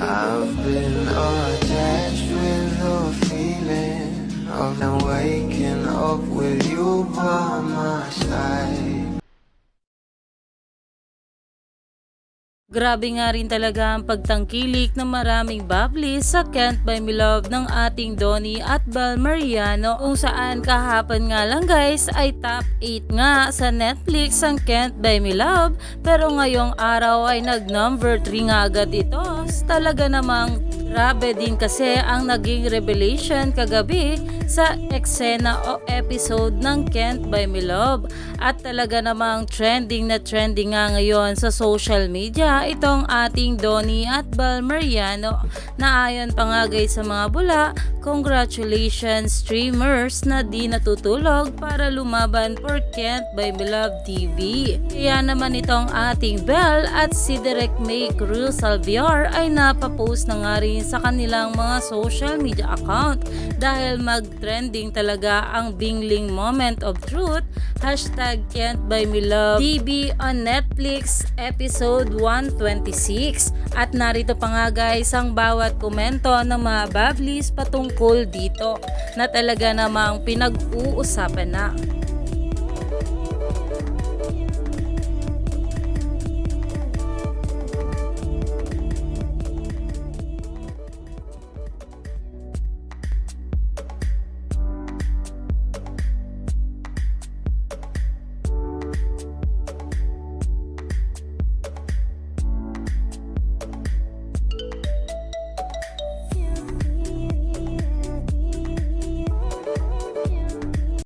I've been attached with the feeling of now waking up with you by my side. Grabe nga rin talaga ang pagtangkilik ng maraming bubbly sa Can't Buy Me Love ng ating Donnie at Bel Mariano, kung saan kahapon nga lang guys ay top 8 nga sa Netflix ang Can't Buy Me Love, pero ngayong araw ay nag number 3 nga agad ito. Talaga namang grabe din kasi ang naging revelation kagabi sa eksena o episode ng Can't Buy Me Love, at talaga namang trending na trending nga ngayon sa social media itong ating Donnie at Bel Mariano, na ayon pa nga guys sa mga bula, congratulations streamers na di natutulog para lumaban for Can't Buy Me Love TV. Kaya naman itong ating Bel at si Direk May Cruz Salviar ay napapost na nga rin sa kanilang mga social media account dahil mag-trending talaga ang bingling moment of truth hashtag Can't Buy Me Love TV on Netflix episode 126. At narito pa nga guys ang bawat komento ng mga bablis patungkol dito na talaga namang pinag-uusapan na.